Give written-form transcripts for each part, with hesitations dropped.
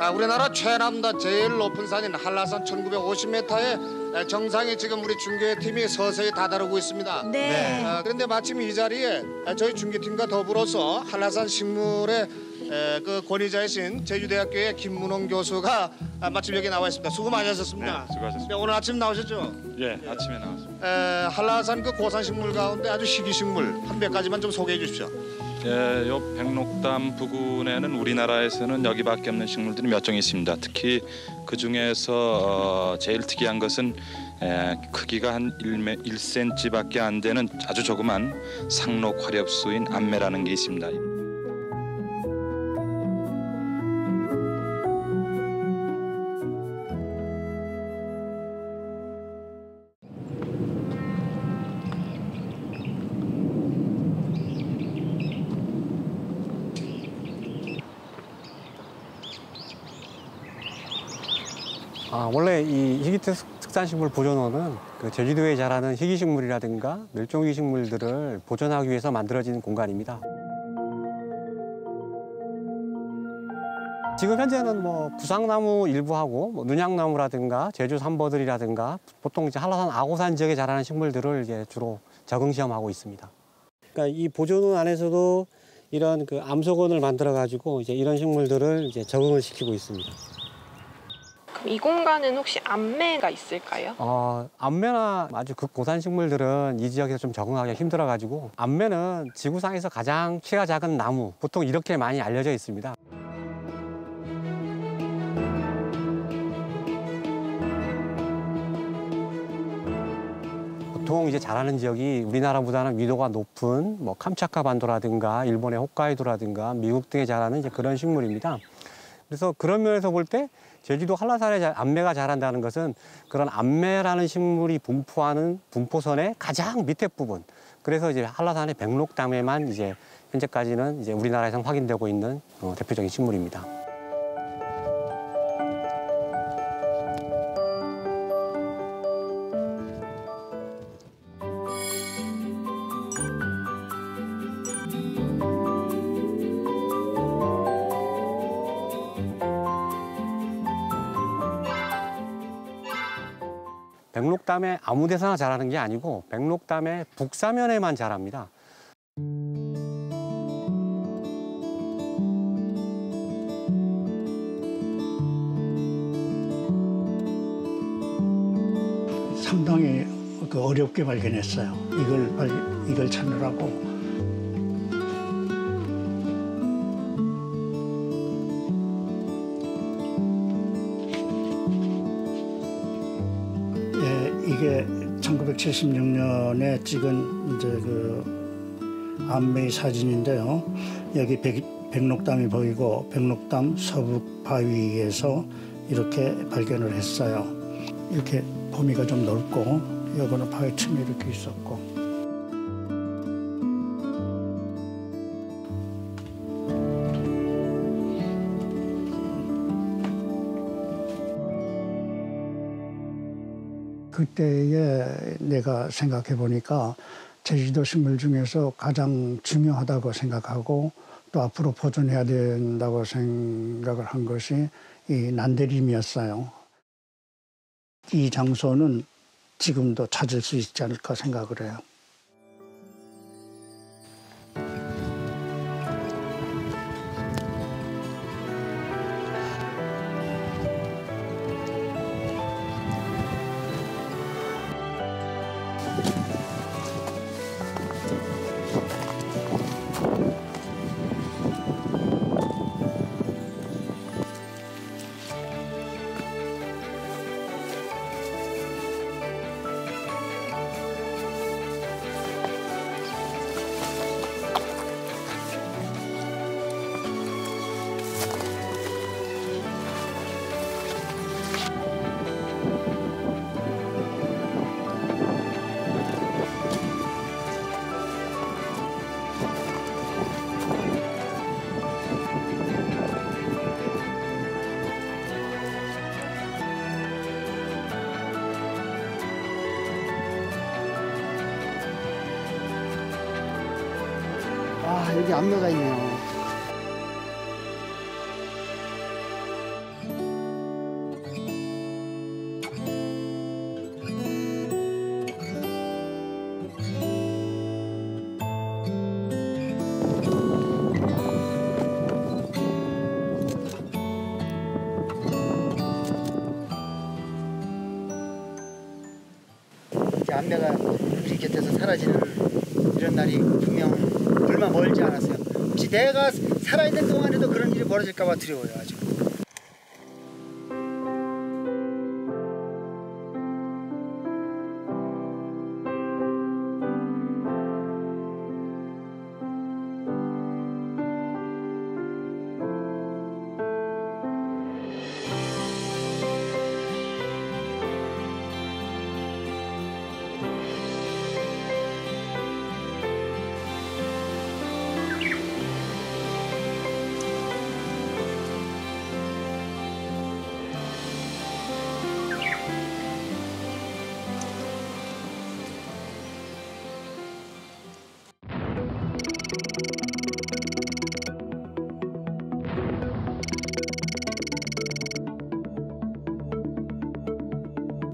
우리나라 최남단 제일 높은 산인 한라산 1950m의 정상에 지금 우리 중계팀이 서서히 다다르고 있습니다. 네. 그런데 마침 이 자리에 저희 중계팀과 더불어서 한라산 식물의 그 권위자이신 제주대학교의 김문홍 교수가 마침 여기 나와 있습니다. 수고 많이 하셨습니다. 네, 수고하셨습니다. 오늘 아침 나오셨죠? 예, 아침에 나왔습니다. 한라산 그 고산식물 가운데 아주 희귀식물 한 몇 가지만 좀 소개해 주십시오. 예, 요 백록담 부근에는 우리나라에서는 여기밖에 없는 식물들이 몇 종 있습니다. 특히 그 중에서 제일 특이한 것은 크기가 한 1cm밖에 안 되는 아주 조그만 상록 화렵수인 암매라는 게 있습니다. 원래 이 희귀특산식물 보존원은 그 제주도에 자라는 희귀식물이라든가 멸종위기식물들을 보존하기 위해서 만들어진 공간입니다. 지금 현재는 뭐 부상나무 일부하고 뭐 눈양나무라든가 제주 삼버들이라든가 보통 이제 한라산 아고산 지역에 자라는 식물들을 이제 주로 적응 시험하고 있습니다. 그러니까 이 보존원 안에서도 이런 그 암석원을 만들어 가지고 이제 이런 식물들을 이제 적응을 시키고 있습니다. 그럼 이 공간은 혹시 암매가 있을까요? 암매나 아주 극고산 식물들은 이 지역에서 좀 적응하기가 힘들어가지고 암매는 지구상에서 가장 키가 작은 나무, 보통 이렇게 많이 알려져 있습니다. 보통 이제 자라는 지역이 우리나라보다는 위도가 높은 뭐 캄차카 반도라든가 일본의 홋카이도라든가 미국 등에 자라는 이제 그런 식물입니다. 그래서 그런 면에서 볼 때 제주도 한라산에 암매가 자란다는 것은 그런 암매라는 식물이 분포하는 분포선의 가장 밑에 부분. 그래서 이제 한라산의 백록담에만 이제 현재까지는 이제 우리나라에서 확인되고 있는 대표적인 식물입니다. 백록담에 아무 데서나 자라는 게 아니고 백록담의 북사면에만 자랍니다. 상당히 어렵게 발견했어요. 이걸 찾느라고. 이게 1976년에 찍은 이제 그 암매 사진인데요. 여기 백록담이 보이고 백록담 서북 바위에서 이렇게 발견을 했어요. 이렇게 범위가 좀 넓고 여기는 바위 틈이 이렇게 있었고. 그때에 내가 생각해 보니까 제주도 식물 중에서 가장 중요하다고 생각하고 또 앞으로 보존해야 된다고 생각을 한 것이 이 난데림이었어요. 이 장소는 지금도 찾을 수 있지 않을까 생각을 해요. 여기 암매가 있네요. 안매가 우리 곁에서 사라지는 이런 날이 분명 얼마 멀지 않았어요. 혹시 내가 살아있는 동안에도 그런 일이 벌어질까 봐 두려워요, 아주.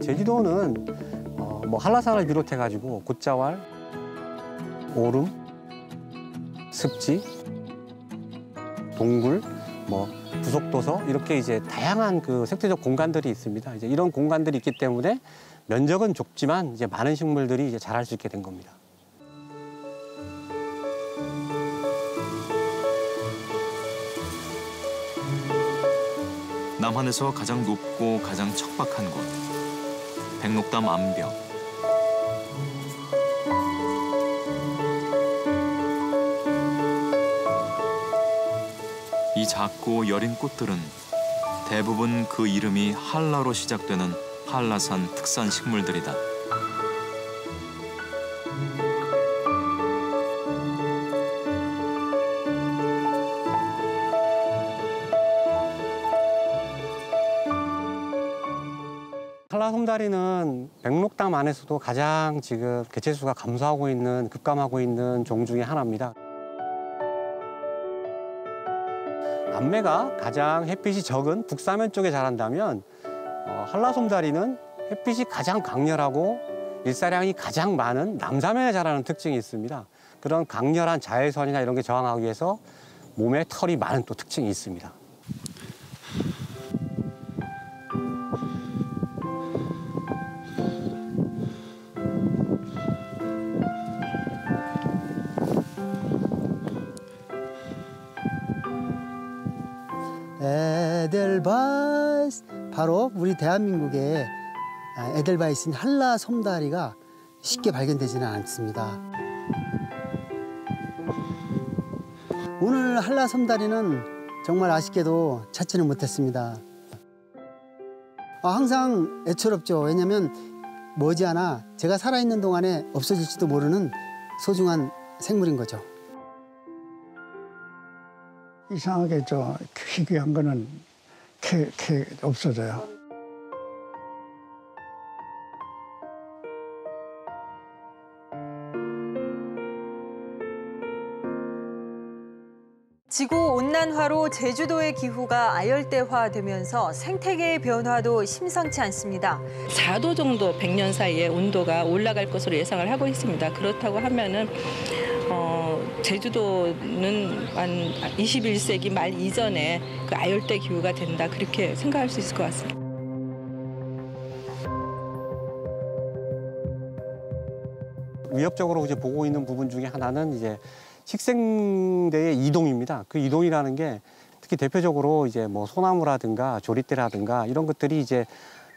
제주도는 뭐 한라산을 비롯해 가지고 곶자왈, 오름, 습지, 동굴, 뭐 부속도서 이렇게 이제 다양한 그 생태적 공간들이 있습니다. 이제 이런 공간들이 있기 때문에 면적은 좁지만 이제 많은 식물들이 이제 자랄 수 있게 된 겁니다. 남한에서 가장 높고 가장 척박한 곳, 백록담 암벽. 이 작고 여린 꽃들은 대부분 그 이름이 한라로 시작되는 한라산 특산 식물들이다. 한라솜다리는 백록담 안에서도 가장 지금 개체수가 감소하고 있는, 급감하고 있는 종 중에 하나입니다. 암매가 가장 햇빛이 적은 북사면 쪽에 자란다면 한라솜다리는 햇빛이 가장 강렬하고 일사량이 가장 많은 남사면에 자라는 특징이 있습니다. 그런 강렬한 자외선이나 이런 게 저항하기 위해서 몸에 털이 많은 또 특징이 있습니다. 에델바이스, 바로 우리 대한민국의 에델바이스인 한라솜다리가 쉽게 발견되지는 않습니다. 오늘 한라솜다리는 정말 아쉽게도 찾지는 못했습니다. 항상 애처롭죠. 왜냐하면 머지않아 제가 살아있는 동안에 없어질지도 모르는 소중한 생물인 거죠. 이상하게 희귀한 거는 없어져요. 지구온난화로 제주도의 기후가 아열대화되면서 생태계의 변화도 심상치 않습니다. 4도 정도 100년 사이에 온도가 올라갈 것으로 예상을 하고 있습니다. 그렇다고 하면은 제주도는 한 21세기 말 이전에 그 아열대 기후가 된다, 그렇게 생각할 수 있을 것 같습니다. 위협적으로 이제 보고 있는 부분 중에 하나는 이제 식생대의 이동입니다. 그 이동이라는 게 특히 대표적으로 이제 뭐 소나무라든가 조리대라든가 이런 것들이 이제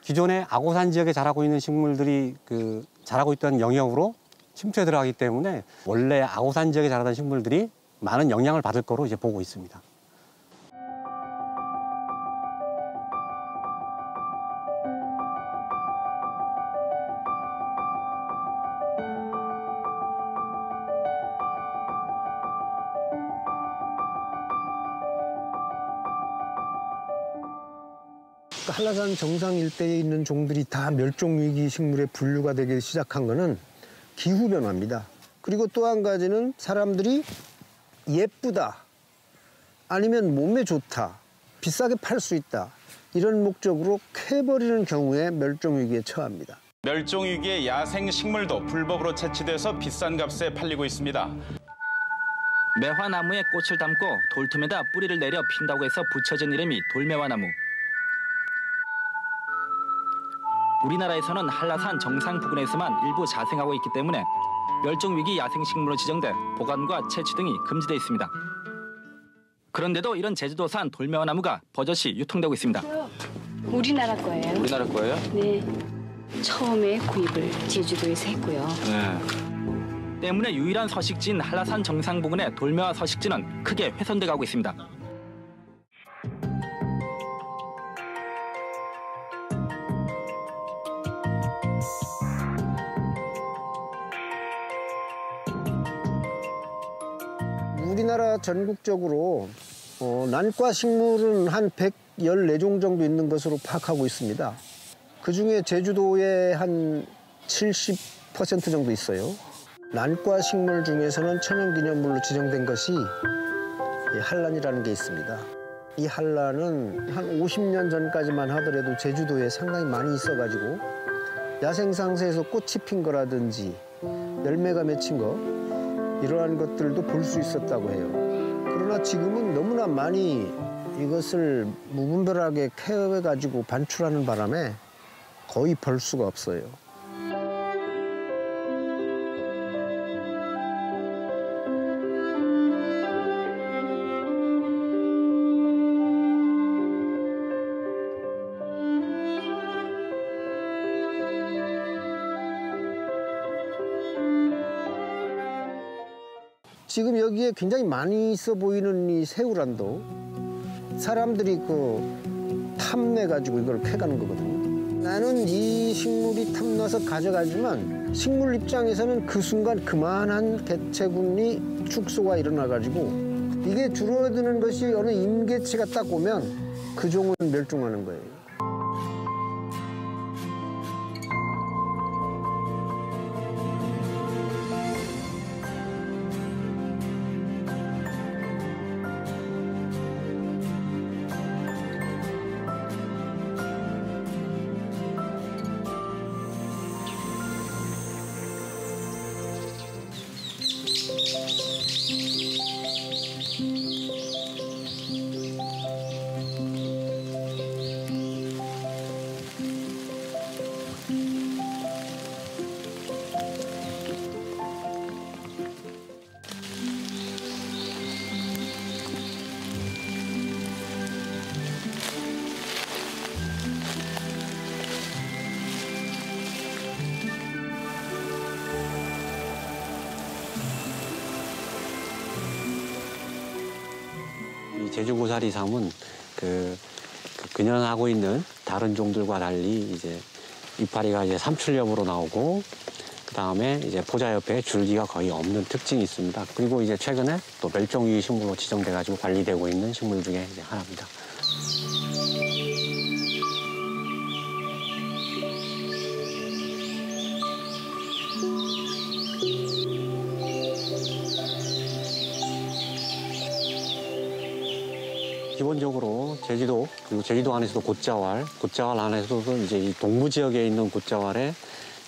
기존의 아고산 지역에 자라고 있는 식물들이 그 자라고 있던 영역으로 침투해 들어가기 때문에 원래 아고산 지역에 자라던 식물들이 많은 영향을 받을 거로 이제 보고 있습니다. 한라산 정상 일대에 있는 종들이 다 멸종위기 식물에 분류가 되기 시작한 거는 기후변화입니다. 그리고 또 한 가지는 사람들이 예쁘다, 아니면 몸에 좋다, 비싸게 팔 수 있다, 이런 목적으로 캐버리는 경우에 멸종위기에 처합니다. 멸종위기의 야생 식물도 불법으로 채취돼서 비싼 값에 팔리고 있습니다. 매화나무에 꽃을 담고 돌틈에다 뿌리를 내려 핀다고 해서 붙여진 이름이 돌매화나무. 우리나라에서는 한라산 정상 부근에서만 일부 자생하고 있기 때문에 멸종위기 야생식물로 지정돼 보관과 채취 등이 금지돼 있습니다. 그런데도 이런 제주도산 돌매화나무가 버젓이 유통되고 있습니다. 우리나라 거예요. 우리나라 거예요? 네. 처음에 구입을 제주도에서 했고요. 네. 때문에 유일한 서식지인 한라산 정상 부근의 돌매화 서식지는 크게 훼손돼 가고 있습니다. 우리나라 전국적으로 난과 식물은 한 114종 정도 있는 것으로 파악하고 있습니다. 그중에 제주도에 한 70% 정도 있어요. 난과 식물 중에서는 천연기념물로 지정된 것이 이 한란이라는 게 있습니다. 이 한란은 한 50년 전까지만 하더라도 제주도에 상당히 많이 있어가지고 야생상세에서 꽃이 핀 거라든지 열매가 맺힌 거 이러한 것들도 볼 수 있었다고 해요. 그러나 지금은 너무나 많이 이것을 무분별하게 케어해가지고 반출하는 바람에 거의 볼 수가 없어요. 지금 여기에 굉장히 많이 있어 보이는 이 새우란도 사람들이 탐내가지고 이걸 캐가는 거거든요. 나는 이 식물이 탐나서 가져가지만 식물 입장에서는 그 순간 그만한 개체군이 축소가 일어나가지고 이게 줄어드는 것이 어느 임계치가 딱 오면 그 종은 멸종하는 거예요. 이 제주고사리삼은 근연하고 있는 다른 종들과 달리 이제 이파리가 이제 삼출엽으로 나오고 그다음에 이제 포자 옆에 줄기가 거의 없는 특징이 있습니다. 그리고 이제 최근에 또 멸종위기 식물로 지정돼 가지고 관리되고 있는 식물 중에 이제 하나입니다. 기본적으로 제주도 그리고 제주도 안에서도 곶자왈 안에서도 이제 이 동부 지역에 있는 곶자왈의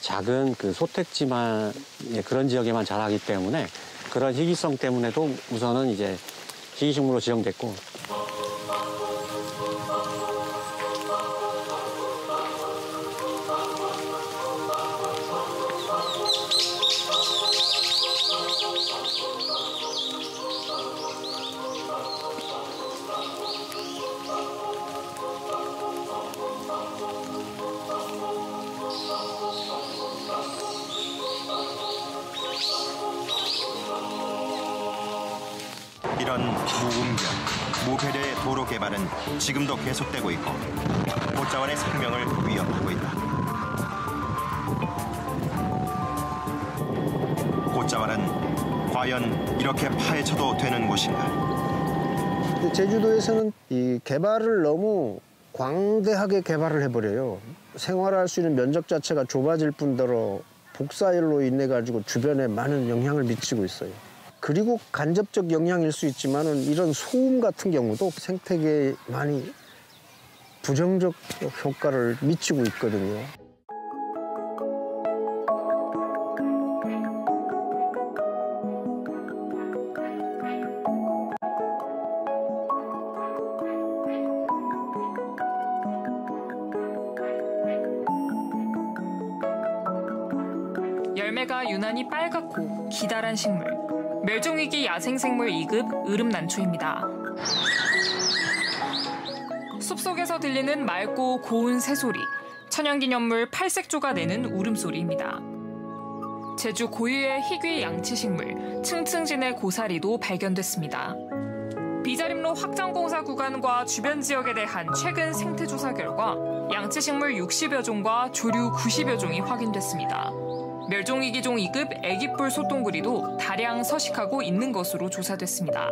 작은 소택지만 그런 지역에만 자라기 때문에 그런 희귀성 때문에도 우선은 이제 희귀식물로 지정됐고. 이런 무공정, 무배려의 도로 개발은 지금도 계속되고 있고 곶자왈의 생명을 위협하고 있다. 곶자왈은 과연 이렇게 파헤쳐도 되는 곳인가? 제주도에서는 이 개발을 너무 광대하게 개발을 해버려요. 생활할 수 있는 면적 자체가 좁아질 뿐더러 복사열로 인해 가지고 주변에 많은 영향을 미치고 있어요. 그리고 간접적 영향일 수 있지만은 이런 소음 같은 경우도 생태계에 많이 부정적 효과를 미치고 있거든요. 열매가 유난히 빨갛고 기다란 식물. 멸종위기 야생생물 2급 으름난초입니다. 숲속에서 들리는 맑고 고운 새소리, 천연기념물 팔색조가 내는 울음소리입니다. 제주 고유의 희귀 양치식물 층층진의 고사리도 발견됐습니다. 비자림로 확장공사 구간과 주변 지역에 대한 최근 생태조사 결과 양치식물 60여 종과 조류 90여 종이 확인됐습니다. 멸종위기종 2급 애기뿔 소똥구리도 다량 서식하고 있는 것으로 조사됐습니다.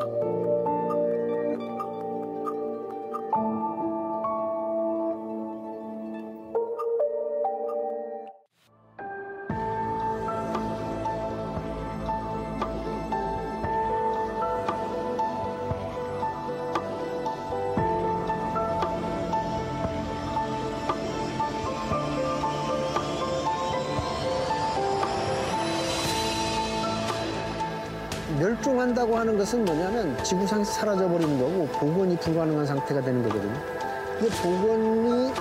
멸종한다고 하는 것은 뭐냐면 지구상에서 사라져버리는 거고 복원이 불가능한 상태가 되는 거거든요. 이 복원이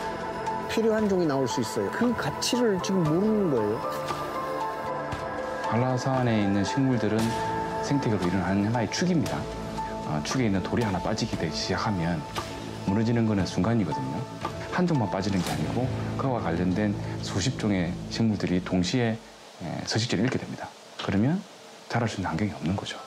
필요한 종이 나올 수 있어요. 그 가치를 지금 모르는 거예요. 한라산에 있는 식물들은 생태계로 일어나는 하나의 축입니다. 축에 있는 돌이 하나 빠지기 시작하면 무너지는 것은 순간이거든요. 한 종만 빠지는 게 아니고 그와 관련된 수십 종의 식물들이 동시에 서식지를 잃게 됩니다. 그러면 자랄 수 있는 환경이 없는 거죠.